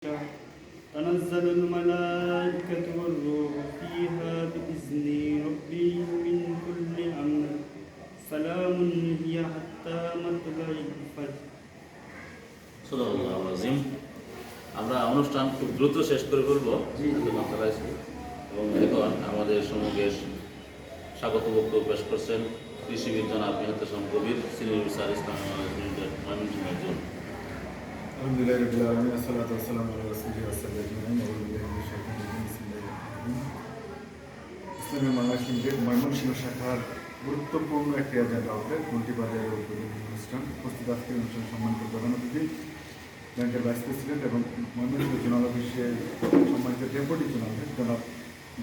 تنزل الملائكة والروح فيها بإذن ربهم من كل أمر سلام هي حتى مطلع الفجر। সুবহানাল্লাহ আযীম। আমরা অনুষ্ঠান খুব দ্রুত শেষ করে ফেলব এবং এখন আমাদের সম্মুখে স্বাগত বক্তব্য পেশ করছেন কৃষিবিদ জনাব মেহতাব কবির, সিনিয়র স্যার ইসলামী নলেজ লিমিটেড ময়মনসিংহের জন্য। আলহামদুলিল্লাহ রাব্বিল আলামিন, আসসালাতু ওয়াসসালামু আলা রাসূলিল্লাহি ওয়া সাল্লাল্লাহু আলাইহি ওয়া সাল্লাম। ইসলামী বাংলাদেশ লিমিটেড ময়মনসিংহ শাখার গুরুত্বপূর্ণ একটি এজেন্ডা আউটলেট মন্ত্রীবাজারের উদ্বোধনী অনুষ্ঠান। উপস্থিত আজকের অনুষ্ঠানে সম্মানিত প্রধান অতিথি ব্যাংকের ভাইস প্রেসিডেন্ট এবং ময়মনসিংহ জোনাল অফিসের সম্মানিত ডেপুটি জোনাল হেড জনাব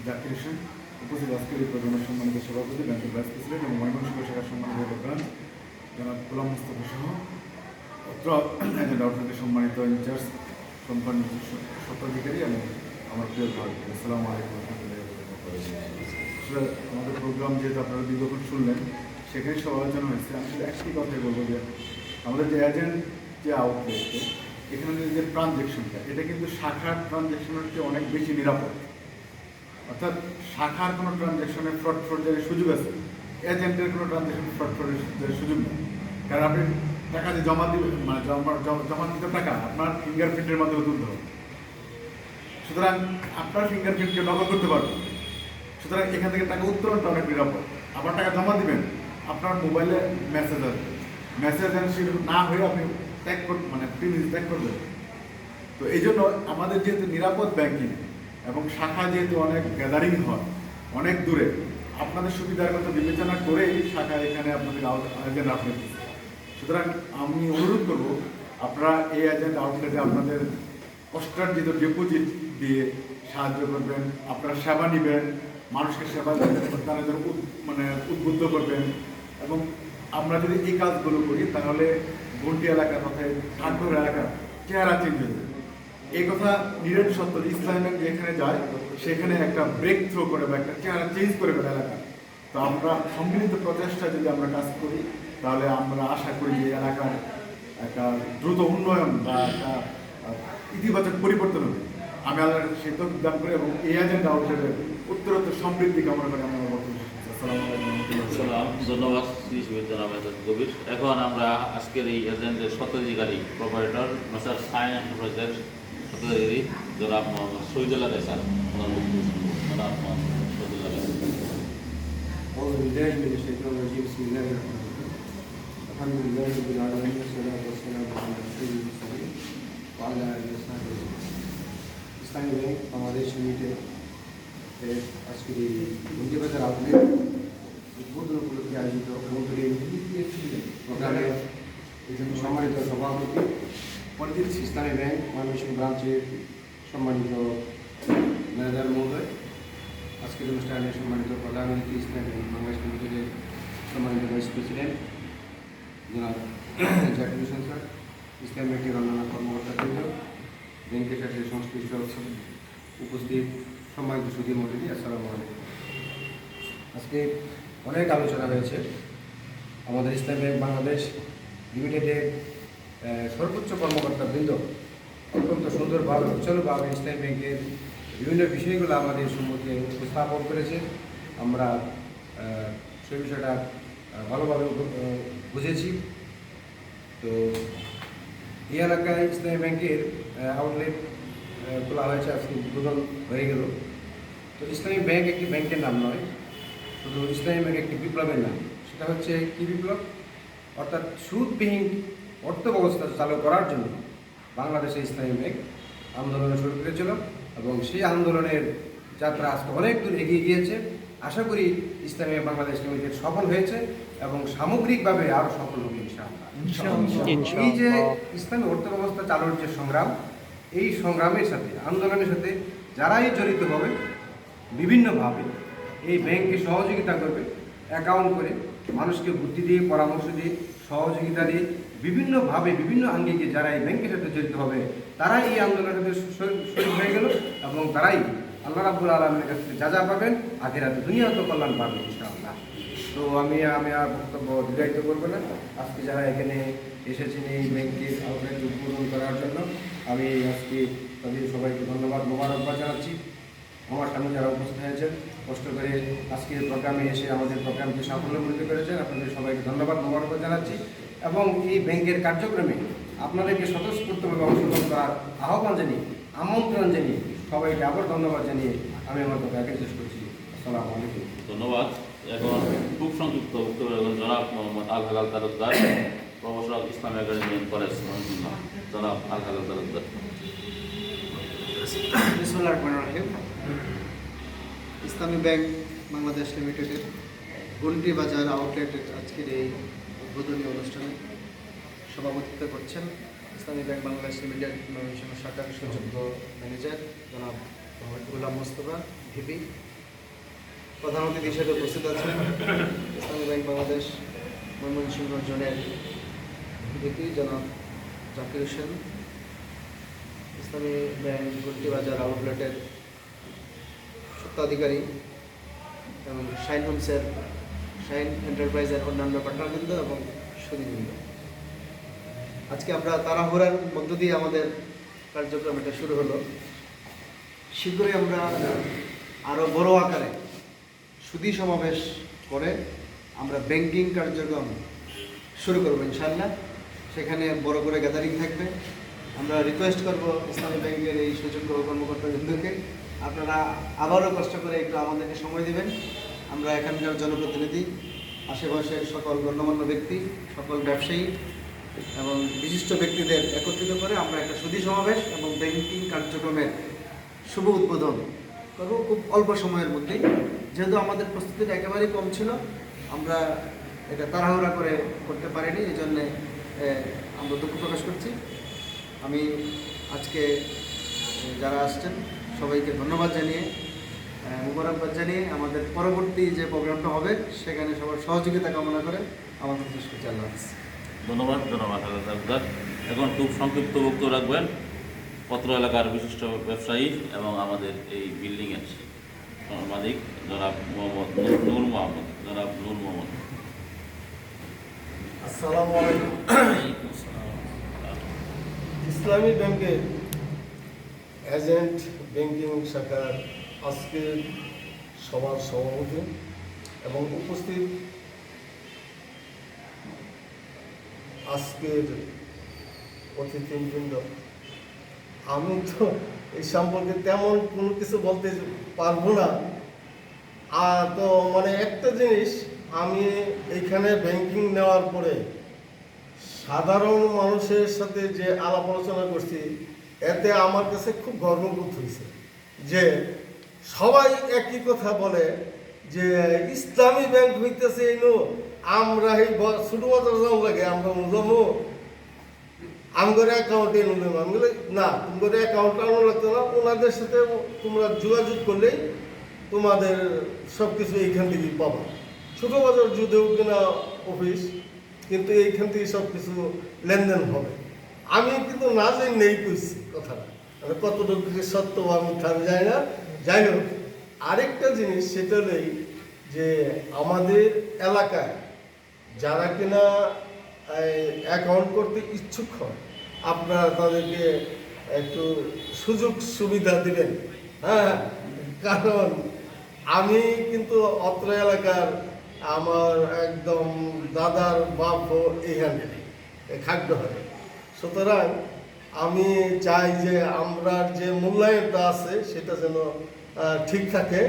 জাকির হোসেন, উপস্থিত আজকের এই প্রধানের সম্মানিত সভাপতি ব্যাংকের ভাইস প্রেসিডেন্ট এবং ময়মনসিংহ শাখার সম্মানিত ব্রাঞ্চ জনাব গোলাম মুস্তাফা সহ এজেন্ডা আউটলেটের সম্মানিত ইনচার্জ কোম্পানির স্বত্বাধিকারী এবং আমার প্রিয় ভাই, আসসালামু আলাইকুম রহমতুল্লাহ। আসলে আমাদের প্রোগ্রাম যেহেতু আপনারা দীর্ঘক্ষণ শুনলেন, সেখানে সব আলোচনা হয়েছে। আমি শুধু একটি কথাই বলবো যে আমাদের যে এজেন্ট যে আউটলেট, এখানে যে ট্রানজ্যাকশনটা, এটা কিন্তু শাখার ট্রানজ্যাকশনের চেয়ে অনেক বেশি নিরাপদ। অর্থাৎ শাখার কোনো ট্রানজ্যাকশনে ফ্রড ফ্রডের সুযোগ আছে, এজেন্টের কোনো ট্রানজ্যাকশনে ফ্রড ফ্রডের সুযোগ নেই। কারণ আপনি টাকা যে জমা দিবেন, মানে জমা দিতে টাকা আপনার ফিঙ্গারপ্রিন্টের মাধ্যমে তুলতে হবে। সুতরাং আপনার ফিঙ্গারপ্রিন্টকে নকল করতে পারবেন। সুতরাং এখান থেকে টাকা উত্তোলনটা অনেক নিরাপদ। আবার টাকা জমা দিবেন, আপনার মোবাইলে মেসেজ আসবে, মেসেজ না হয়ে আপনি ট্যাগ মানে প্রিভিলেজ ট্যাগ করবেন। তো এই জন্য আমাদের যেহেতু নিরাপদ ব্যাংকিং এবং শাখা যেহেতু অনেক গ্যাদারিং হয় অনেক দূরে, আপনাদের সুবিধার কথা বিবেচনা করেই শাখা এখানে আপনাদের এজেন্ট আউটলেট। সুতরাং আমি অনুরোধ করব আপনারা এই এজেন্ট আউটলেটে আপনাদের কষ্টার্জিত ডিপোজিট দিয়ে সাহায্য করবেন, আপনারা সেবা নেবেন, মানুষকে সেবা তারা যেন মানে উদ্বুদ্ধ করবেন। এবং আমরা যদি এই কাজগুলো করি তাহলে ঘন্টি এলাকার কথায় ঠাকুর এলাকার চেহারা চেঞ্জ হয়ে যাবে। এই কথা নিরেট সত্য। ইসলাম ব্যাংক যেখানে যায় সেখানে একটা ব্রেক থ্রো করে বা একটা চেহারা চেঞ্জ করে ফেলে এলাকা। তো আমরা সম্মিলিত প্রচেষ্টা যদি আমরা কাজ করি তাহলে আমরা আশা করি যে এলাকার একটা দ্রুত উন্নয়ন বা একটা ইতিবাচক পরিবর্তন হবে। আমি আল্লাহর সেই তৌফিক দান করি এবং এই এজেন্ডা আউটলেটের উত্তরোত্তর সমৃদ্ধি কামনা করে আমরা বক্তব্য। ধন্যবাদ কৃষিবিদ জনাব মেহতাব কবির। এখন আমরা আজকের এই এজেন্টের স্বত্বাধিকারী প্রোপাইটর মেসার সাইন এন্টারপ্রাইজের স্বত্বাধিকারী জনাব মোহাম্মদ শহীদুল্লাহ স্যার, ওনার বক্তব্য জনাব মোহাম্মদ শহীদুল্লাহ। أعوذ بالله من الشيطان الرجيم بسم الله الرحمن الرحيم الحمد لله رب العالمين والصلاة والسلام على رسول المرسلين وعلى آله وصحبه أجمعين। ইসলামী ব্যাংক বাংলাদেশ লিমিটেড আজকের এই মন্ত্রীবাজার আউটলেট উদ্বোধন উপলক্ষে আয়োজিত প্রোগ্রামে সম্মানিত সভাপতি ইসলামী ব্যাংক ময়মনসিংহ ব্রাঞ্চের সম্মানিত ম্যানেজার মহোদয়, আজকের অনুষ্ঠানে সম্মানিত প্রধান অতিথি ইসলামী বাংলাদেশ লিমিটেডের সম্মানিত ভাইস প্রেসিডেন্ট জনাব জাকির হোসেন স্যার, ইসলাম ব্যাংকের অন্যান্য কর্মকর্তাবৃন্দ, ব্যাংকের সাথে সংশ্লিষ্ট উপস্থিত সম্মানিত সুধী মন্ডলী, আসসালামু আলাইকুম। আজকে অনেক আলোচনা হয়েছে। আমাদের ইসলাম ব্যাংক বাংলাদেশ লিমিটেডের সর্বোচ্চ কর্মকর্তাবৃন্দ অত্যন্ত সুন্দরভাবে উচ্চভাবে ইসলাম ব্যাংকের বিভিন্ন বিষয়গুলো আমাদের সম্মুখে উপস্থাপন করেছে। আমরা সেই বিষয়টা ভালোভাবে বুঝেছি। তো এই এলাকায় ইসলামী ব্যাংকের আউটলেট খোলা হয়েছে, আজকে উদ্বোধন হয়ে গেল। তো ইসলামী ব্যাংক একটি ব্যাংকের নাম নয়, শুধু ইসলামী ব্যাংক একটি বিপ্লবের নাম। সেটা হচ্ছে কি বিপ্লব? অর্থাৎ সুদবিহীন অর্থ ব্যবস্থা চালু করার জন্য বাংলাদেশে ইসলামী ব্যাংক আন্দোলন শুরু করেছিল এবং সেই আন্দোলনের যাত্রা আজকে অনেক দূর এগিয়ে গিয়েছে। আশা করি ইসলামী বাংলাদেশ লিমিটেড সফল হয়েছে এবং সামগ্রিকভাবে আরও সফল হবে ইনশাআল্লাহ। এই যে ইসলামী অর্থ ব্যবস্থা চালুর যে সংগ্রাম, এই সংগ্রামের সাথে আন্দোলনের সাথে যারাই জড়িত হবে বিভিন্নভাবে এই ব্যাংককে সহযোগিতা করবে, অ্যাকাউন্ট করে মানুষকে বুদ্ধি দিয়ে, পরামর্শ দিয়ে, সহযোগিতা দিয়ে বিভিন্নভাবে বিভিন্ন আঙ্গিকে যারা এই ব্যাংকের সাথে জড়িত হবে তারাই এই আন্দোলনের শরীর হয়ে গেল এবং তারাই আল্লাহ রাব্বুল আলামিনের কাছ থেকে যা পাবেন আখিরাতে দুনিয়াতেও কল্যাণ পাবেন ইনশাআল্লাহ। তো আমি আর বক্তব্য দীর্ঘায়িত করবো না। আজকে যারা এখানে এসেছেন এই ব্যাংকের আউটলেট উদ্বোধন করার জন্য, আমি আজকে তাদের সবাইকে ধন্যবাদ মোবারকবাদ জানাচ্ছি। আমার সামনে যারা উপস্থিত হয়েছেন, কষ্ট করে আজকের প্রোগ্রামে এসে আমাদের প্রোগ্রামকে সাফল্যমণ্ডিত করেছেন, আপনাদের সবাইকে ধন্যবাদ মোবারকবাদ জানাচ্ছি। এবং এই ব্যাংকের কার্যক্রমে আপনাদেরকে স্বতঃস্ফূর্তভাবে অংশগ্রহণ করার আহ্বান জানিয়ে, আমন্ত্রণ জানিয়ে, সবাইকে আবার ধন্যবাদ জানিয়ে আমি আমার কথা এখানে শেষ করছি। আসসালামু আলাইকুম। ধন্যবাদ। এখন খুব সংক্ষিপ্ত বক্তব্য রাখবেন জনাব মোহাম্মদ আল হালাল তালুকদার, প্রভাষক ইসলামী একাডেমি কলেজ মহকুমা। জনাব আল হালাল তালুকদার। বিসমিল্লাহির রহমানির রহিম। ইসলামী ব্যাংক বাংলাদেশ লিমিটেডের গুলটি বাজার আউটলেটের আজকের এই উদ্বোধনী অনুষ্ঠানে সভাপতিত্ব করছেন ইসলামী ব্যাংক বাংলাদেশ লিমিটেড ময়মনসিংহ শাখার সুযোগ্য ম্যানেজার জনাব মোহাম্মদ গোলাম মোস্তফা ভিপি। প্রধান অতিথি হিসেবে উপস্থিত আছেন ইসলামী ব্যাংক বাংলাদেশ ময়মনসিংহ জোনের ভিপি জনাব জাকির হোসেন, ইসলামী ব্যাংক গুলটি বাজার আউটলেটের স্বত্বাধিকারী এবং শাইন হোমসের শাইন এন্টারপ্রাইজের অন্যান্য পার্টনারবৃন্দ এবং সুদীবৃন্দ। আজকে আমরা তাড়াহুড়ার মধ্য দিয়ে আমাদের কার্যক্রম এটা শুরু হলো। শীঘ্রই আমরা আরও বড় আকারে সুদী সমাবেশ করে আমরা ব্যাংকিং কার্যক্রম শুরু করবো ইনশাআল্লাহ। সেখানে বড় করে গ্যাদারিং থাকবে। আমরা রিকোয়েস্ট করব ইসলামী ব্যাংকের এই সুযোগ্য কর্মকর্তাবৃন্দকে, আপনারা আবারও কষ্ট করে একটু আমাদেরকে সময় দেবেন। আমরা এখানকার জনপ্রতিনিধি, আশেপাশের সকল গণ্যমান্য ব্যক্তি, সকল ব্যবসায়ী এবং বিশিষ্ট ব্যক্তিদের একত্রিত করে আমরা একটা সুদী সমাবেশ এবং ব্যাংকিং কার্যক্রমের শুভ উদ্বোধন করব খুব অল্প সময়ের মধ্যেই। যেহেতু আমাদের প্রস্তুতিটা একেবারেই কম ছিল, আমরা এটা তাড়াহুড়া করে করতে পারিনি, এই জন্যে আমরা দুঃখ প্রকাশ করছি। আমি আজকে যারা আসছেন সবাইকে ধন্যবাদ জানিয়ে, মুবারকবাদ জানিয়ে আমাদের পরবর্তী যে প্রোগ্রামটা হবে সেখানে সবার সহযোগিতা কামনা করে আমাদের শেষ করছি। আল্লাহ হাফেজ। ধন্যবাদ জনাব আল হালাল তালুকদার। এখন খুব সংক্ষিপ্ত বক্তব্য রাখবেন পত্র এলাকার বিশিষ্ট ব্যবসায়ী এবং আমাদের এই বিল্ডিংয়ের মালিক জনাব মোহাম্মদ নূর মোহাম্মদ। জনাব নূর মোহাম্মদ। আসসালামু আলাইকুম। ইসলামী ব্যাংকের এজেন্ট ব্যাংকিং শাখার আজকের সভার সভাপতি এবং উপস্থিত আজকের অতিথিবৃন্দ, আমি তো এই সম্পর্কে তেমন কোনো কিছু বলতে পারবো না। তো মানে একটা জিনিস, আমি এইখানে ব্যাংকিং নেওয়ার পরে সাধারণ মানুষের সাথে যে আলাপ আলোচনা করছি, এতে আমার কাছে খুব গর্ববোধ হয়েছে যে সবাই একই কথা বলে যে ইসলামী ব্যাংক হইতেছে এনো আমরা এই ছোট বাজার যাওয়া লাগে, আমরা বুঝলামো আমগরে অ্যাকাউন্টে নিলাম। আমি বলি না, তোমাদের অ্যাকাউন্ট আনো লাগতো না, ওনাদের সাথে তোমরা যোগাযোগ করলেই তোমাদের সব কিছু এইখান থেকেই পাবা। ছোটো বাজার যদিও কিনা অফিস, কিন্তু এইখান থেকে সব কিছু লেনদেন হবে। আমি কিন্তু না যাই নেই কইছি কথাটা, মানে কতটুকু সত্য আমি জানি না। যাই হোক, আরেকটা জিনিস সেটা হলেই যে আমাদের এলাকায় যারা কিনা অ্যাকাউন্ট করতে ইচ্ছুক হয়, আপনারা তাদেরকে একটু সুযোগ সুবিধা দিবেন। হ্যাঁ, কারণ আমি কিন্তু অত্র এলাকার, আমার একদম দাদার বাপও এইখানে খাদ্য হয়। সুতরাং আমি চাই যে আমরা যে মূল্যায়নটা আছে সেটা যেন ঠিক থাকে।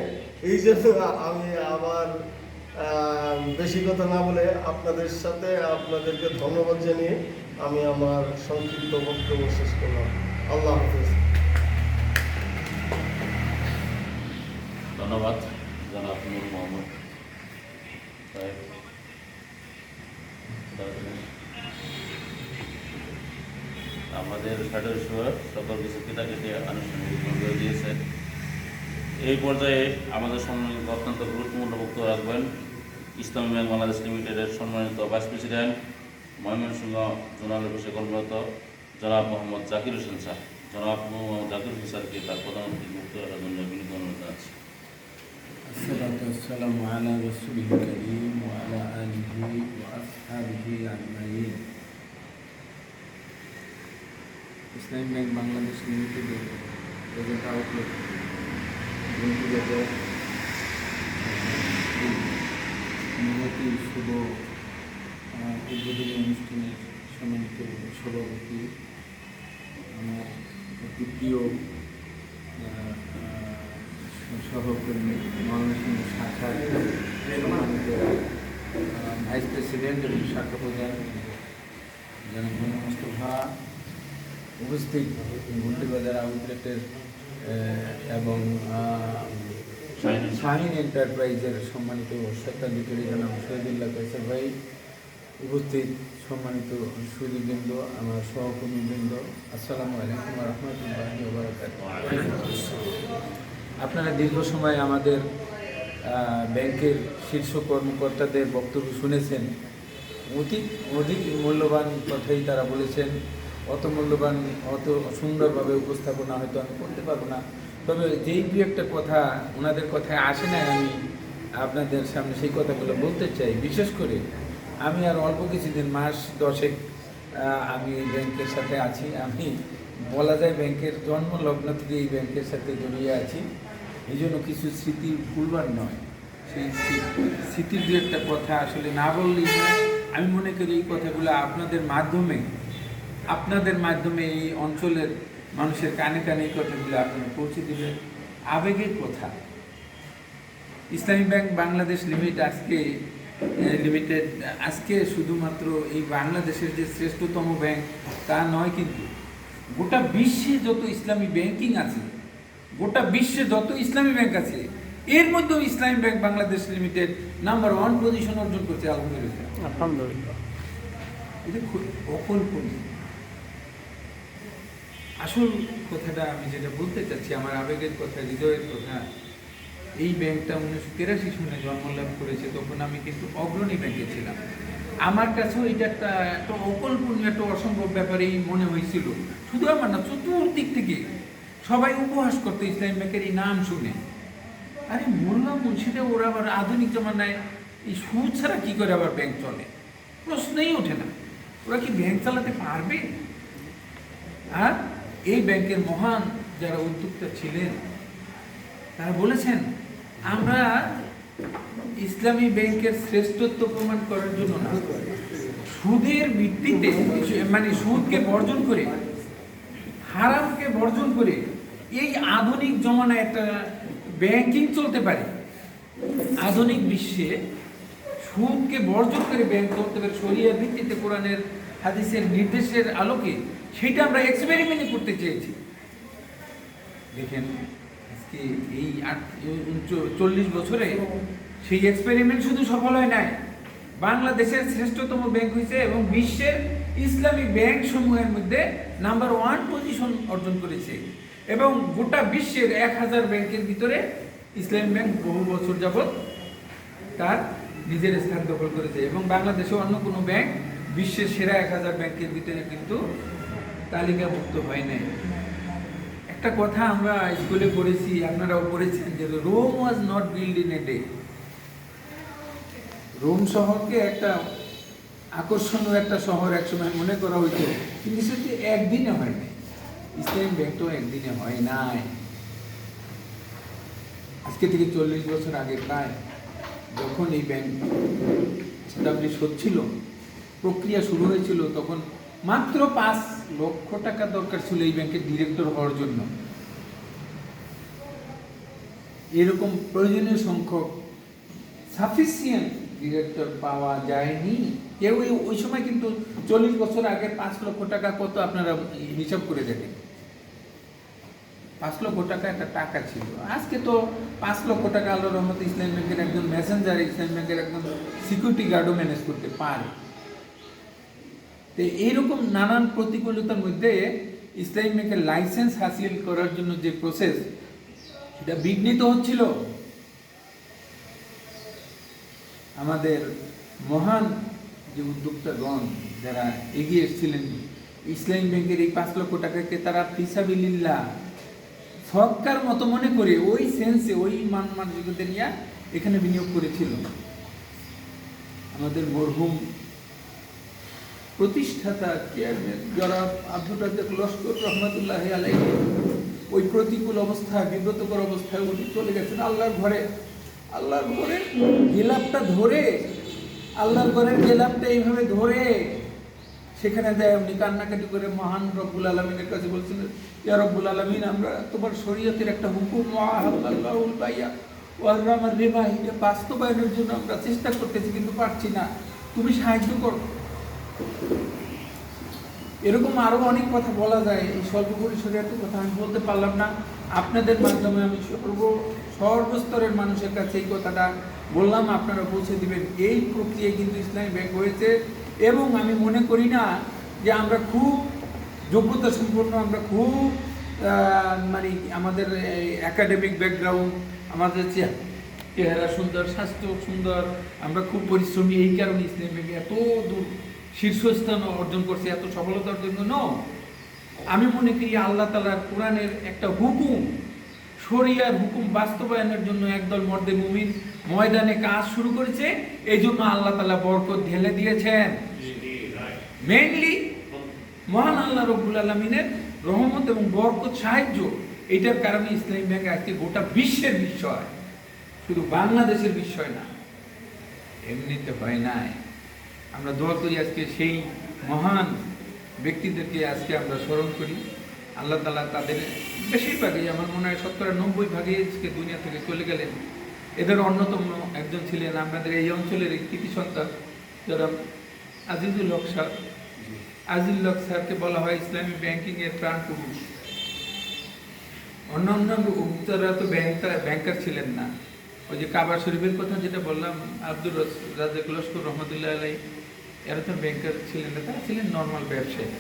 এই জন্য আমি আবার বেশি কথা না বলে আপনাদের সাথে আপনাদেরকে ধন্যবাদ জানিয়ে আমি আমার সংক্ষিপ্ত বক্তব্য শেষ করলাম। আল্লাহ হাফেজ। ধন্যবাদ জনাব নূর মোহাম্মদ সাহেব। আমাদের ফেডারেশন সকল কিছু কেটে আনুষ্ঠানিক করে দিয়েছে। এই পর্যায়ে আমাদের সম্মানিত অত্যন্ত গুরুত্বপূর্ণ বক্তব্য রাখবেন ইসলামী ব্যাংক বাংলাদেশ লিমিটেডের সম্মানিত ভাইস প্রেসিডেন্ট, ময়মনসিংহ জোনাল অফিসে কর্মরত জনাব মোহাম্মদ জাকির হোসেন স্যার। জনাব মোহাম্মদ জাকির হোসেন স্যারকে তার প্রধানমন্ত্রী বক্তব্য রাখার জন্য বিনীত অনুরোধ জানাচ্ছি। الصلاة والسلام على رسوله الكريم وعلى آله وأصحابه أجمعين। ইসলামী ব্যাংক বাংলাদেশ লিমিটেডের প্রেজেন্ট আউটলুক বাজার মহতি শুভ উদ্বোধনী অনুষ্ঠানের সম্মানিত সভাপতি, আমার অতি প্রিয় সহকর্মী ময়মনসিংহ শাখার সম্মানিত ভাইস প্রেসিডেন্ট এবং শাখা প্রধান জনাব মোহাম্মদ মুস্তফা, উপস্থিত ঘুমটিবাজার আউটলেটের এবং শাহিন এন্টারপ্রাইজের সম্মানিত স্বত্বাধিকারী জনাব শহীদুল্লাহ কায়সার ভাই, উপস্থিত সম্মানিত সুদীবৃন্দ, আমার সহকর্মীবৃন্দ, আসসালামু আলাইকুম ওয়া রাহমাতুল্লাহি ওয়া বারাকাতুহু। আপনারা দীর্ঘ সময় আমাদের ব্যাংকের শীর্ষ কর্মকর্তাদের বক্তব্য শুনেছেন। অধিক মূল্যবান কথাই তারা বলেছেন। অত মূল্যবান, অত সুন্দরভাবে উপস্থাপনা হয়তো আমি করতে পারবো না, তবে যেই দু একটা কথা ওনাদের কথায় আসে না, আমি আপনাদের সামনে সেই কথাগুলো বলতে চাই। বিশেষ করে আমি আর অল্প কিছুদিন, মাস 10 আমি এই ব্যাংকের সাথে আছি। আমি বলা যায় ব্যাংকের জন্ম লগ্ন থেকে এই ব্যাংকের সাথে জড়িয়ে আছি। এই জন্য কিছু স্মৃতি ভুলবার নয়। সেই স্মৃতির দু একটা কথা আসলে না বললেই নয়। আমি মনে করি এই কথাগুলো আপনাদের মাধ্যমে এই অঞ্চলের মানুষের কানে কানে এই কথাগুলো আপনারা পৌঁছে দেবেন। আবেগের কথা। ইসলামী ব্যাংক বাংলাদেশ লিমিটেড আজকে শুধুমাত্র এই বাংলাদেশের যে শ্রেষ্ঠতম ব্যাংক তা নয়, কিন্তু গোটা বিশ্বে যত ইসলামী ব্যাংকিং আছে, গোটা বিশ্বে যত ইসলামী ব্যাংক আছে, এর মধ্যেও ইসলামী bank Bangladesh limited number 1 position অর্জন করছে। আলহামদুলিল্লাহ। এটা খুব অকল্পনীয়। আসল কথাটা আমি যেটা বলতে চাচ্ছি, আমার আবেগের কথা, হৃদয়ের কথা, এই ব্যাংকটা 1983 সালে জন্মলাভ করেছে। তখন আমি কিন্তু অগ্রণী ব্যাংকে ছিলাম। আমার কাছেও এটা একটা অকল্পনীয়, একটা অসম্ভব ব্যাপারেই মনে হয়েছিল। শুধু আমার না, চতুর্দিক থেকে সবাই উপহাস করতো ইসলামী ব্যাংকের এই নাম শুনে। আরে মোল্লা মুন্সিদে ওরা আবার আধুনিক জমানায় এই সুদ ছাড়া কী করে আবার ব্যাংক চলে? প্রশ্নই ওঠে না। ওরা কি ব্যাংক চালাতে পারবে? আর এই ব্যাংকের মহান যারা উদ্যোক্তা ছিলেন, তারা বলেছেন, আমরা ইসলামী ব্যাংকের শ্রেষ্ঠত্ব প্রমাণ করার জন্য না, সুদের ভিত্তিতে, মানে সুদকে বর্জন করে, হারামকে বর্জন করে এই আধুনিক জমানায় একটা ব্যাংকিং চলতে পারে। আধুনিক বিশ্বে সুদকে বর্জন করে ব্যাংক চলতে পারে শরিয়ার ভিত্তিতে, কোরআনের হাদিসের নির্দেশের আলোকে, সেটা আমরা এক্সপেরিমেন্ট করতে চেয়েছি। দেখেন আজকে এই 40 বছরে সেই এক্সপেরিমেন্ট শুধু সফল হয় নাই, বাংলাদেশের শ্রেষ্ঠতম ব্যাংক হয়েছে এবং বিশ্বের ইসলামী ব্যাংক সমূহের মধ্যে নাম্বার 1 পজিশন অর্জন করেছে। এবং গোটা বিশ্বের 1000 ব্যাংকের ভিতরে ইসলামী ব্যাংক বহু বছর যাবৎ তার নিজের স্থান দখল করেছে। এবং বাংলাদেশে অন্য কোনো ব্যাংক বিশ্বের সেরা 1000 ব্যাংকের ভিতরে কিন্তু তালিকাভুক্ত হয় নাই। একটা কথা আমরা স্কুলে পড়েছি, আপনারাও পড়েছেন, যে Rome was not build in a day. Rome শহরকে একটা আকর্ষণীয় একটা শহর একসময় মনে করা হইতো, কিন্তু সেটি একদিনে হয় নাই। ইসলামী ব্যাংকটাও একদিনে হয় নাই। আজকে থেকে 40 বছর আগে প্রায়, যখন এই ব্যাংক এস্টাবলিশ হচ্ছিল, প্রক্রিয়া শুরু হয়েছিল, তখন মাত্র 5 লক্ষ টাকা দরকার ছিল এই ব্যাংকের ডিরেক্টর হওয়ার জন্য। এরকম প্রয়োজনীয় সংখ্যক সাফিসিয়েন্ট ডিরেক্টর পাওয়া যায়নি। কেউ ওই সময় কিন্তু 40 বছর আগে 5 লক্ষ টাকা কত আপনারা হিসাব করে দেখেন। 5 লক্ষ টাকা একটা টাকা ছিল। আজকে তো 5 লক্ষ টাকা আল্লাহর রহমতে ইসলামী ব্যাংকের একজন মেসেঞ্জার, ইসলামী ব্যাংকের একজন সিকিউরিটি গার্ডও ম্যানেজ করতে পারে। তো এইরকম নানান প্রতিকূলতার মধ্যে ইসলামী ব্যাংকের লাইসেন্স হাসিল করার জন্য যে প্রসেস, সেটা বিঘ্নিত হচ্ছিল। আমাদের মহান যে উদ্যোক্তাগণ যারা এগিয়ে এসেছিলেন, ইসলামী ব্যাংকের এই 5 লক্ষ টাকাকে তারা ফিসাবিলিল্লাহ সরকার মতো মনে করে ওই সেন্সে, ওই মানসিকতা নিয়ে এখানে বিনিয়োগ করেছিল। আমাদের মরহুম প্রতিষ্ঠাতা চেয়ারম্যান জনাব আব্দুর রাজ্জাক লস্কর রহমতুল্লাহ আলাইহি ওই প্রতিকূল অবস্থায়, বিব্রতকর অবস্থায় উনি চলে গেছেন আল্লাহর ঘরে। আল্লাহর ঘরের গেলাপটা ধরে, আল্লাহর ঘরের গেলাপটা এইভাবে ধরে সেখানে দেয়, উনি কান্নাকাটি করে মহান রব্বুল আলমিনের কাছে বলছিলেন, ইয়া রব্বুল আলমিন, আমরা তোমার শরীয়তের একটা হুকুম ওয়াহাল্লাহুল বাইয়া ওয়া হারামার রিবা এটা বাস্তবায়নের জন্য আমরা চেষ্টা করতেছি, কিন্তু পারছি না, তুমি সাহায্য করো। এরকম আরও অনেক কথা বলা যায়, এই স্বল্প পরিসরে এত কথা আমি বলতে পারলাম না। আপনাদের মাধ্যমে আমি সর্বস্তরের মানুষের কাছে এই কথাটা বললাম, আপনারা পৌঁছে দিবেন। এই প্রক্রিয়ায় কিন্তু ইসলামী ব্যাংক হয়েছে, এবং আমি মনে করি না যে আমরা খুব যোগ্যতা সম্পন্ন, আমরা খুব মানে আমাদের একাডেমিক ব্যাকগ্রাউন্ড, আমাদের চেহারা সুন্দর, স্বাস্থ্য সুন্দর, আমরা খুব পরিশ্রমী, এই কারণে ইসলামী ব্যাংক এত দূর শীর্ষস্থান অর্জন করছে, এত সফলতার জন্য নয়। আমি মনে করি আল্লাহ তাআলার কোরআনের একটা হুকুম, শরিয়ার হুকুম বাস্তবায়নের জন্য একদল মর্দে মুমিন ময়দানে কাজ শুরু করেছে, এই জন্য আল্লাহ তাআলা বরকত ঢেলে দিয়েছেন। মেইনলি মহান আল্লাহ রব্বুল আলমিনের রহমত এবং বরকত, সাহায্য, এটার কারণে ইসলামী ব্যাংক আজকে গোটা বিশ্বের বিষয়, শুধু বাংলাদেশের বিষয় না, এমনিতে হয় নাই। আমরা দোয়া করি আজকে সেই মহান ব্যক্তিদেরকে আজকে আমরা স্মরণ করি। আল্লাহ তাআলা তাদের বেশিরভাগই, আমার মনে হয় 90% আজকে দুনিয়া থেকে চলে গেলেন। এদের অন্যতম একজন ছিলেন আমাদের এই অঞ্চলের কৃতি সন্তান যারা আজিজুল হক স্যার। আজিজুল হক স্যারকে বলা হয় ইসলামী ব্যাংকিংয়ের প্রাণ পুরুষ। অন্যান্য যারা তো ব্যাংকার ছিলেন না। ওই যে কাবা শরীফের কথা যেটা বললাম, আব্দুর রাজ্জাক লস্কর রহমতুল্লাহ আলাই, এরা তো ব্যাংকার ছিলেন না, তারা ছিলেন নর্মাল ব্যবসায়ী।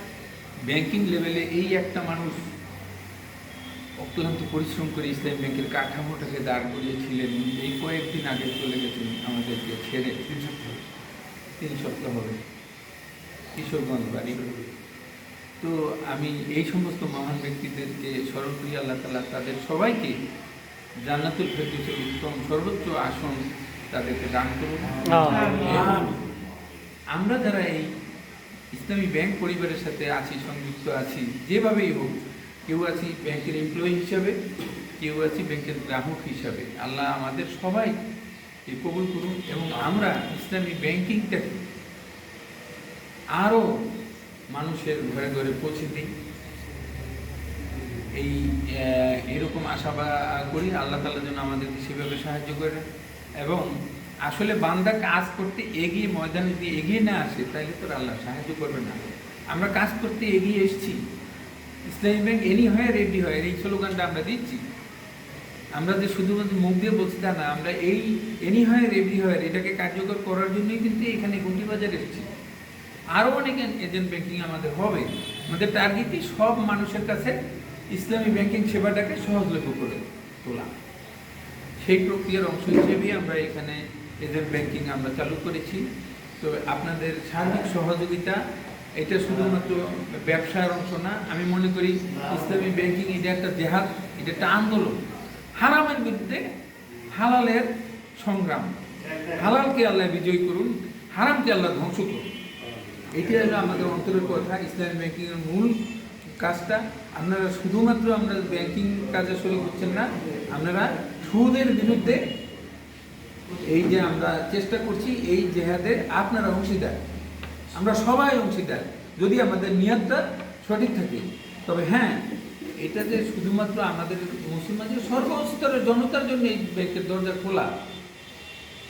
ব্যাংকিং লেভেলে এই একটা মানুষ অক্লান্ত পরিশ্রম করে ইসলামী ব্যাংকের কাঠামোটাকে দাঁড় করিয়েছিলেন। এই কয়েকদিন আগে চলে গেছেন আমাদেরকে ছেড়ে, 3 সপ্তাহ হবে, কিশোরগঞ্জ বাড়ি। তো আমি এই সমস্ত মহান ব্যক্তিদেরকে স্মরণ করি। আল্লাহ তাআলা তাদের সবাইকে জান্নাতুল ফেরদৌসের উত্তম সর্বোচ্চ আসন তাদেরকে দান করুন। আমরা যারা এই ইসলামী ব্যাংক পরিবারের সাথে আছি, সংযুক্ত আছি, যেভাবেই হোক, কেউ আছি ব্যাংকের এমপ্লয়ি হিসাবে, কেউ আছি ব্যাংকের গ্রাহক হিসাবে, আল্লাহ আমাদের সবাই কবুল করুন, এবং আমরা ইসলামী ব্যাংকিংটাকে আরও মানুষের ঘরে ঘরে পৌঁছে দিই, এরকম আশা করি। আল্লাহ তাআলা যেন আমাদেরকে সেভাবে সাহায্য করেন, এবং আসলে বান্দা কাজ করতে এগিয়ে ময়দানে যদি এগিয়ে না আসে, তাহলে তো আল্লাহ সাহায্য করবে না। আমরা কাজ করতে এগিয়ে এসেছি, ইসলামী ব্যাংক এনি হয় রেডি হয়, এই স্লোগানটা আমরা দিচ্ছি। আমরা যে শুধুমাত্র মুখ দিয়ে বলছি তা না, আমরা এই এনি হয় রেডি হয় এটাকে কার্যকর করার জন্যই কিন্তু এখানে গুটি বাজার এসেছি। আরও অনেক এজেন্ট ব্যাংকিং আমাদের হবে। আমাদের টার্গেটই সব মানুষের কাছে ইসলামী ব্যাংকিং সেবাটাকে সহজলভ্য করে তোলা। সেই প্রক্রিয়ার অংশ হিসেবেই আমরা এখানে এজেন্ট ব্যাংকিং আমরা চালু করেছি। তো আপনাদের সার্বিক সহযোগিতা, এটা শুধুমাত্র ব্যবসার অংশ না। আমি মনে করি ইসলামী ব্যাংকিং এটা একটা জেহাদ, এটা একটা আন্দোলন। হারামের বিরুদ্ধে হালালের সংগ্রাম। হালালকে আল্লাহ বিজয় করুন, হারামকে আল্লাহ ধ্বংস করুন। এটি হলো আমাদের অন্তরের কথা। ইসলামী ব্যাংকিংয়ের মূল কাজটা, আপনারা শুধুমাত্র আমরা ব্যাংকিং কাজে শরীক হচ্ছেন না, আপনারা সুদের বিরুদ্ধে এই যে আমরা চেষ্টা করছি, এই জেহাদে আপনারা অংশীদার, আমরা সবাই অংশীদার, যদি আমাদের নিয়তটা সঠিক থাকে। তবে হ্যাঁ, এটা যে শুধুমাত্র আমাদের মুসলমানদের সর্বস্তরের জনতার জন্য এই ব্যাংকের দরজা খোলা।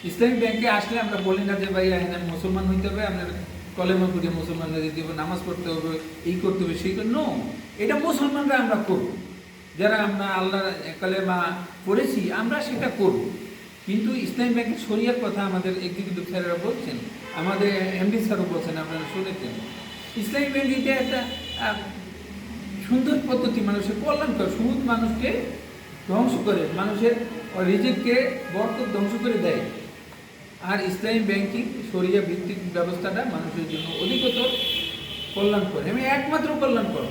ইসলামী ব্যাংকে আসলে আমরা বলি না যে ভাই হ্যাঁ মুসলমান হইতে হবে, আপনার কলেমা পড়ে মুসলমানরা দিতে হবে, নামাজ পড়তে হবে, এই করতে হবে, সেই নো, এটা মুসলমানরা আমরা করব, যারা আমরা আল্লাহ কলেমা পড়েছি আমরা সেটা করব। কিন্তু ইসলামী ব্যাংকের শরিয়ার কথা আমাদের এক্সিকিউটিভ স্যারেরা বলছেন, আমাদের এমডি স্যারও বলছেন, আপনারা শুনেছেন। ইসলামী ব্যাংক এটা একটা সুন্দর পদ্ধতি, মানুষের কল্যাণকর। সুদ মানুষকে ধ্বংস করে, মানুষের রিজিককে বরকত ধ্বংস করে দেয়। আর ইসলামী ব্যাংকিং শরিয়া ভিত্তিক ব্যবস্থাটা মানুষের জন্য অধিকতর কল্যাণকর এবং একমাত্র কল্যাণকর।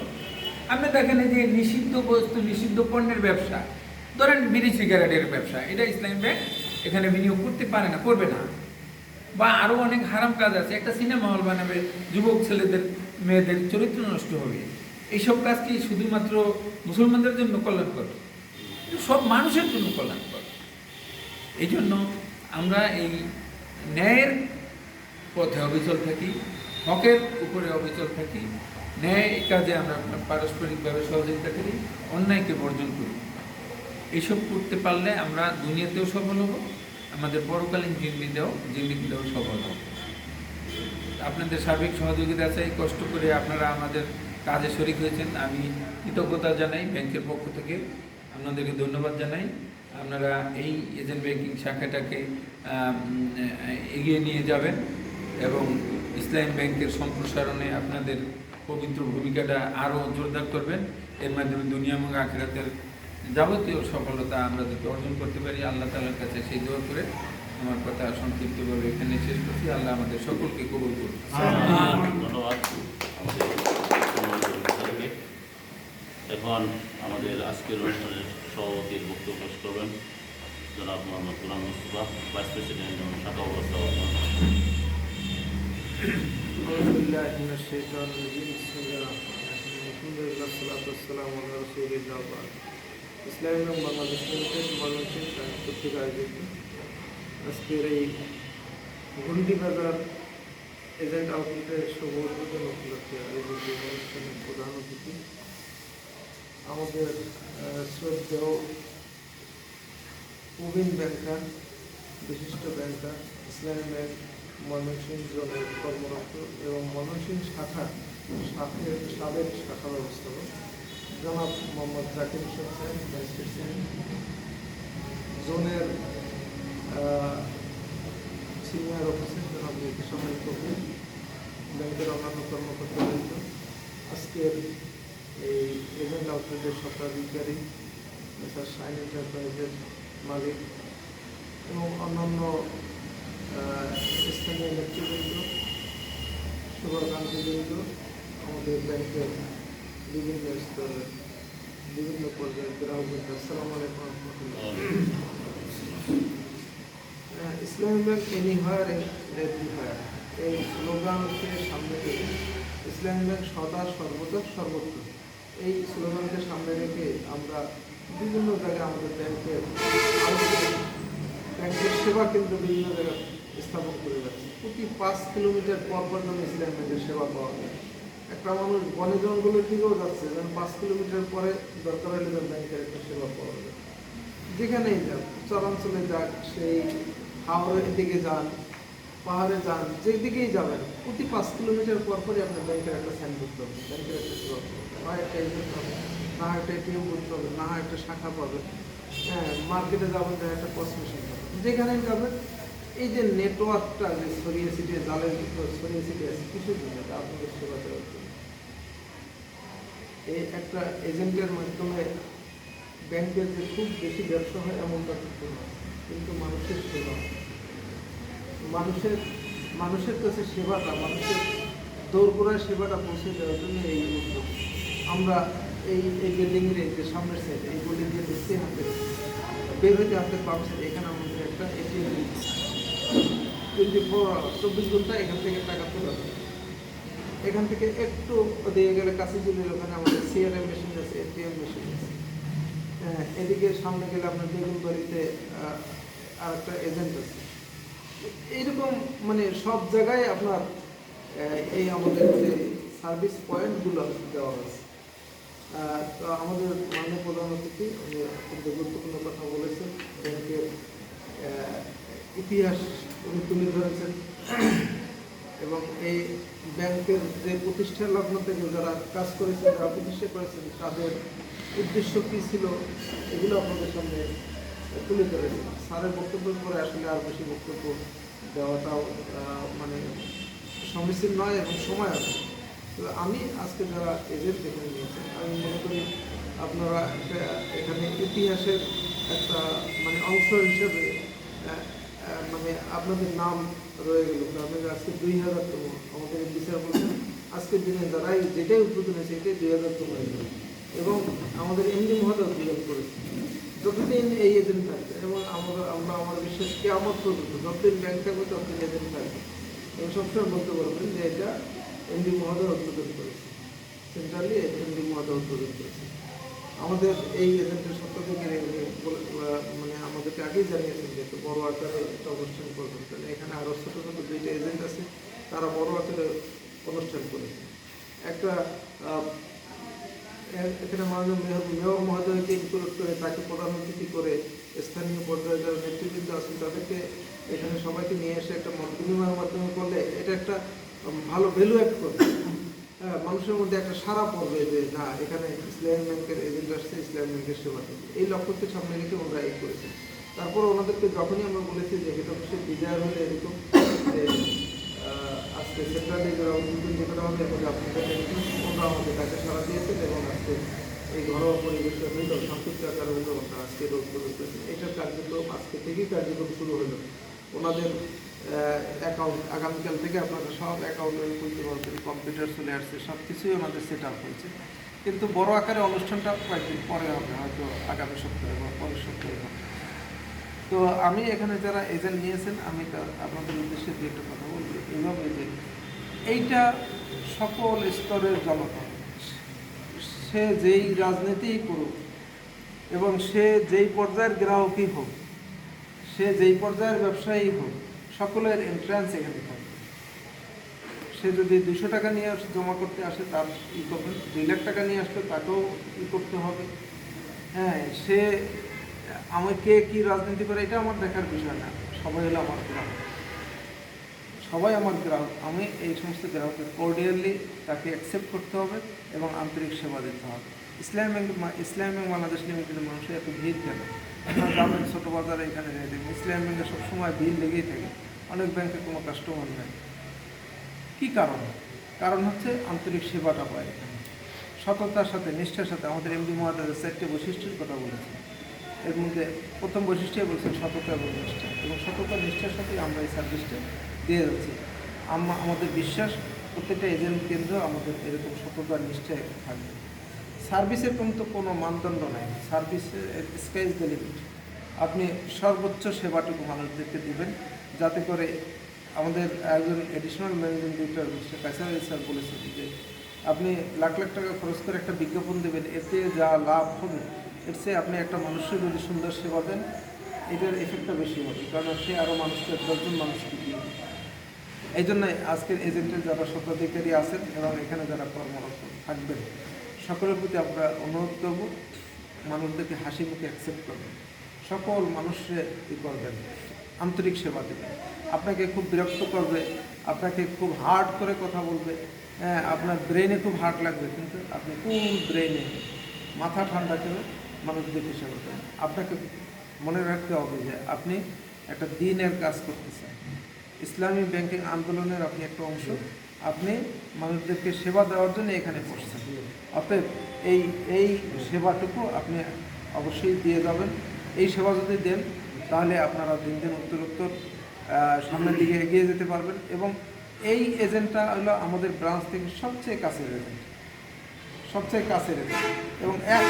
আপনি দেখেন যে নিষিদ্ধ বস্তু, নিষিদ্ধ পণ্যের ব্যবসা, ধরেন বিড়ি সিগারেটের ব্যবসা, এটা ইসলামী ব্যাংক এখানে বিনিয়োগ করতে পারে না, করবে না। বা আরও অনেক হারাম কাজ আছে, একটা সিনেমা হল বানাবে, যুবক ছেলেদের মেয়েদের চরিত্র নষ্ট হবে, এইসব কাজ কি শুধুমাত্র মুসলমানদের জন্য কল্যাণকর? এটা সব মানুষের জন্য কল্যাণকর। এই জন্য আমরা এই ন্যায়ের পথে অবিচল থাকি, হকের উপরে অবিচল থাকি, ন্যায় কাজে আমরা পারস্পরিকভাবে সহযোগিতা করি, অন্যায়কে বর্জন করি। এইসব করতে পারলে আমরা দুনিয়াতেও সফল হব, আমাদের পরকালীন জিন্দিগিতেও সফল হব। আপনাদের সার্বিক সহযোগিতা চাই, কষ্ট করে আপনারা আমাদের কাজে শরিক হয়েছেন, আমি কৃতজ্ঞতা জানাই। ব্যাংকের পক্ষ থেকে আপনাদেরকে ধন্যবাদ জানাই। আপনারা এই এজেন্ট ব্যাংকিং শাখাটাকে এগিয়ে নিয়ে যাবেন এবং ইসলাম ব্যাংকের সম্প্রসারণে আপনাদের পবিত্র ভূমিকাটা আরও জোরদার করবেন। এর মাধ্যমে দুনিয়া এবং আখিরাতের যাবতীয় সফলতা আমরা যাতে অর্জন করতে পারি, আল্লাহ তাআলার কাছে সেই দোয়া করে আমার কথা সংক্ষিপ্তভাবে এখানে শেষ করছি। আল্লাহ আমাদের সকলকে কবুল করুন। ধন্যবাদ আমাদের সম্মানিত। এখন আমাদের আজকের অনুষ্ঠানের সভাপতির বক্তব্য পেশ করবেন জনাব মোহাম্মদ গোলাম মুস্তফা, ভাইস প্রেসিডেন্ট এবং শাখা ব্যবস্থাপনা। ইসলামী ব্যাংক বাংলাদেশ লিমিটেড ময়মনসিংহ কর্তৃক আয়োজিত আজকের এই ঘুন্ডি বাজার এজেন্ট আউটলেটের শুভ উদ্বোধন উপলক্ষে আয়োজিত অনুষ্ঠানের প্রধান অতিথি আমাদের শ্রদ্ধেয় প্রবীণ ব্যাংকার, বিশিষ্ট ব্যাংকার, ইসলামী ব্যাংক ময়মনসিংহ জোনের কর্মরত এবং ময়মনসিংহ শাখার সাবেক শাখা ব্যবস্থাপক জনাব মোহাম্মদ জাকির হোসেন সাহেব, ভাইস প্রেসিডেন্ট, জোনের সিনিয়র অফিসার জনাব নির্দেশনা কবির, ব্যাংকের অন্যান্য কর্মকর্তাবৃন্দ, আজকের এই এজেন্ট আউটলেটের স্বত্বাধিকারী মিস্টার শাইন এন্টারপ্রাইজের মালিক এবং অন্যান্য স্থানীয় নেতৃবৃন্দ, শুভাকাঙ্ক্ষীবৃন্দ, আমাদের ব্যাংকের বিভিন্ন স্তরের বিভিন্ন পর্যায়ের গ্রাহকবৃন্দ, আসসালামু আলাইকুম ওয়া রাহমাতুল্লাহ। ইসলামী ব্যাংক এনিহায়ার এভরিহায়ার এই স্লোগানকে সামনে রেখে ইসলামী ব্যাংক সদা সর্বদা সর্বত্র এই স্লোগানকে সামনে রেখে আমরা বিভিন্ন জায়গায় আমাদের ব্যাংকের সেবা কেন্দ্র বিভিন্ন জায়গায় স্থাপন করে যাচ্ছে। প্রতি 5 কিলোমিটার পর যেন ইসলামী ব্যাংকের সেবা পাওয়া যায়। একটা মানুষ বনে জঙ্গলের দিকেও যাচ্ছে, যেন 5 কিলোমিটার পরে দরকার হলে যেন ব্যাংকের একটা সেবা পাওয়া যায়। যেখানেই যান, চরাঞ্চলে যাক, সেই হাওড়ের দিকে যান, পাহাড়ে যান, যেদিকেই যাবেন, প্রতি 5 কিলোমিটার পর পরই আপনার ব্যাংকের একটা সাইনবোর্ড পাবেন, ব্যাংকের একটা সেবা পাবেন, হয় একটা এজেন্ট পাবেন, না একটা এটিএম বুথ পাবেন, না একটা শাখা পাবেন, হ্যাঁ মার্কেটে যাবেন, না একটা পস মেশিন পাবেন। যেখানেই যাবেন এই যে নেটওয়ার্কটা যে ছড়িয়ে ছিটিয়ে জালের ছড়িয়ে ছিটিয়ে আছে, কিছু জন্য আপনাদের সেবা দেওয়ার জন্য এই একটা এজেন্টের মাধ্যমে ব্যাংকের যে খুব বেশি ব্যবসা হয় এমনটা কিন্তু নয়, কিন্তু মানুষের সেবা, মানুষের কাছে সেবাটা, মানুষের দৌড়গোড়ায় সেবাটা পৌঁছে দেওয়ার জন্য এই উদ্যোগ। আমরা এই বিল্ডিংয়ের যে সামনের সাইড, এই বিল্ডিংয়ের দেখতে হাতে বের হইতে হাতে বাম সাইড, এখানে আমাদের একটা এটিএম 24 ঘন্টা এখান থেকে টাকা তোলা যায়। এখান থেকে একটু দিয়ে গেলে কাছে চলে ওখানে আমাদের সিআরএম মেশিন আছে, এটিএম মেশিন আছে। এদিকে সামনে গেলে আপনার বেগুনবাড়িতে আর একটা এজেন্ট আছে। এইরকম মানে সব জায়গায় আপনার এই আমাদের যে সার্ভিস পয়েন্টগুলো দেওয়া হয়েছে। তো আমাদের মাননীয় প্রধান অতিথি উনি অত্যন্ত গুরুত্বপূর্ণ কথা বলেছেন, ব্যাংকের ইতিহাস উনি তুলে ধরেছেন এবং এই ব্যাংকের যে প্রতিষ্ঠা লগ্ন থেকে যারা কাজ করেছেন, যারা প্রতিষ্ঠা করেছেন, তাদের উদ্দেশ্য কী ছিল, এগুলো আপনাদের সামনে তুলে ধরেছেন। স্যারের বক্তব্যের পরে আসলে আর বেশি বক্তব্য দেওয়াটাও মানে সমীচীন নয় এবং সময় আছে। তবে আমি আজকে যারা এজেন্ট এখানে নিয়েছেন, আমি মনে করি আপনারা এখানে ইতিহাসের একটা মানে অংশ হিসেবে মানে আপনাদের নাম রয়ে গেল। আপনাদের আজকে 2000তম আমাদের বিচার বলছেন, আজকের দিনে যারাই যেটাই উদ্বোধন হয়েছে এটাই 2000তম হয়ে গেল এবং আমাদের এমনি মহোদয় উদ্বোধন করেছে। যতদিন এই এজেন্ট থাকবে এবং আমরা আমার বিশ্বাস কেয়ামত পর্যন্ত যতদিন ব্যাংক থাকবে ততদিন এজেন্ট থাকবে এবং সবসময় বলতে পারবেন যে এটা এমডি মহোদয় উদ্বোধন করেছে। সেন্ট্রালি এমডি মহোদয় উদ্বোধন করেছেন। আমাদের এই এজেন্টের সত্য থেকে মানে আমাদেরকে আগেই জানিয়েছেন যে একটু বড় আকারে একটা অনুষ্ঠান করবেন, তাহলে এখানে আরও ছোটো ছোটো 2টা এজেন্ট আছে, তারা বড় আকারে অনুষ্ঠান করেছে। একটা এখানে মাননীয় মেয়র মহোদয়কে ইনক্লুড করে তাকে প্রধান অতিথি করে স্থানীয় পর্যায়ে যারা নেতৃবৃন্দ আছেন তাদেরকে এখানে সবাইকে নিয়ে এসে একটা মত বিনিময়ের মাধ্যমে করলে এটা একটা ভালো ভ্যালু অ্যাড করবে। মানুষের মধ্যে একটা সারা পড়বে যে না, এখানে ইসলামী ব্যাংকের এজেন্ট আসছে, ইসলামী ব্যাংকের সেবা করবে। এই লক্ষ্যকে সামনে রেখে আমরা এই করেছি। তারপর ওনাদেরকে যখনই আমরা বলেছি যে হেড অফিসের ডিজায়ার হলে এরকম আজকে সেন্ট্রালি যারা উদ্বোধন যেটা হবে এবং আপনাদের ওনারা আমাদের তাকে সারা দিয়েছেন এবং আজকে এই ঘরোয়া পরিবেশে হইল সংক্ষিপ্ত আকারে হইল আমরা আজকে উদ্বোধন করেছি। এটার কার্যক্রম আজকে থেকেই কার্যক্রম শুরু হলো। ওনাদের অ্যাকাউন্ট আগামীকাল থেকে আপনারা সব অ্যাকাউন্টে খুলতে পারবেন, কম্পিউটার চলে আসছে, সব কিছুই আমাদের সেট আপ হয়েছে। কিন্তু বড় আকারে অনুষ্ঠানটা কয়েকদিন পরে হবে, হয়তো আগামী সপ্তাহে বা পরের সপ্তাহে হবে। তো আমি এখানে যারা এজেন্ট নিয়েছেন, আমি আপনাদের উদ্দেশ্যে দু একটা কথা বলবো এইভাবে যে এইটা সকল স্তরের জনতা, সে যেই রাজনীতিই করুক এবং সে যেই পর্যায়ের গ্রাহকই হোক, সে যেই পর্যায়ের ব্যবসায়ী হোক, সকলের এন্ট্রান্স এখানে থাকবে। সে যদি 200 টাকা নিয়ে জমা করতে আসে তার ই করবেন, 2 লাখ টাকা নিয়ে আসলে তাকেও ই করতে হবে। হ্যাঁ, সে আমাকে কি রাজনীতি করে এটা আমার দেখার বিষয় না, সবাই হলো আমার গ্রাহক, সবাই আমার গ্রাহক। আমি এই সমস্ত গ্রাহকের কর্ডিয়ালি তাকে অ্যাকসেপ্ট করতে হবে এবং আন্তরিক সেবা দিতে হবে। ইসলামী ব্যাংক বাংলাদেশ লিমিটেডের মানুষের এত ভিড় কেন? আপনার গ্রামের ছোটো বাজারে এখানে রেখে দেবেন, ইসলামী ব্যাংকে সবসময় ভিড় লেগেই থাকে, অনেক ব্যাংকে কোনো কাস্টমার নেই। কী কারণ? কারণ হচ্ছে আন্তরিক সেবাটা পায় এখানে, সততার সাথে, নিষ্ঠার সাথে। আমাদের এমডি মহোদয় 4টে বৈশিষ্ট্যের কথা বলেছেন, এর মধ্যে প্রথম বৈশিষ্ট্যই বলছেন সততা এবং নিষ্ঠা, এবং সততা নিষ্ঠার সাথে আমরা এই সার্ভিসটা দিয়ে যাচ্ছি। আমাদের বিশ্বাস প্রত্যেকটা এজেন্ট কেন্দ্র আমাদের এরকম সততা নিষ্ঠায় থাকবে। সার্ভিসের কিন্তু কোনো মানদণ্ড নাই, সার্ভিসের স্কাই ইজ দ্য লিমিট। আপনি সর্বোচ্চ সেবাটুকু মানুষদেরকে দেবেন, যাতে করে আমাদের একজন additional managing director mister Kaiser sir বলেছেন যে আপনি লাখ লাখ টাকা খরচ করে একটা বিজ্ঞাপন দেবেন, এতে যা লাভ হবে এর চেয়ে আপনি একটা মানুষের যদি সুন্দর সেবা দেন, এটার এফেক্টটা বেশি হবে, কারণ সে আরও মানুষকে 10 জন মানুষকে দিয়ে। এই জন্যই আজকের এজেন্টের যারা স্বত্বাধিকারী আছেন এবং এখানে যারা কর্মরত থাকবেন, সকলের প্রতি আমরা অনুরোধ করব মানুষদেরকে হাসি মুখে অ্যাকসেপ্ট করবেন, সকল মানুষের ই করবেন, আন্তরিক সেবা দেবেন। আপনাকে খুব বিরক্ত করবে, আপনাকে খুব হার্ড করে কথা বলবে, হ্যাঁ, আপনার ব্রেনে খুব হার্ড লাগবে, কিন্তু আপনি কোন ব্রেনে মাথা ঠান্ডা করে মানুষদেরকে সেবা করেন। আপনাকে মনে রাখতে হবে যে আপনি একটা দিনের কাজ করতেছেন, ইসলামী ব্যাংকিং আন্দোলনের আপনি একটা অংশ, আপনি মানুষদেরকে সেবা দেওয়ার জন্য এখানে বসছেন। অতএব এই সেবাটুকু আপনি অবশ্যই দিয়ে যাবেন। এই সেবা যদি দেন তাহলে আপনারা দিন দিন উত্তরোত্তর সামনের দিকে এগিয়ে যেতে পারবেন। এবং এই এজেন্টটা হলো আমাদের ব্রাঞ্চ থেকে সবচেয়ে কাছের এজেন্ট, এবং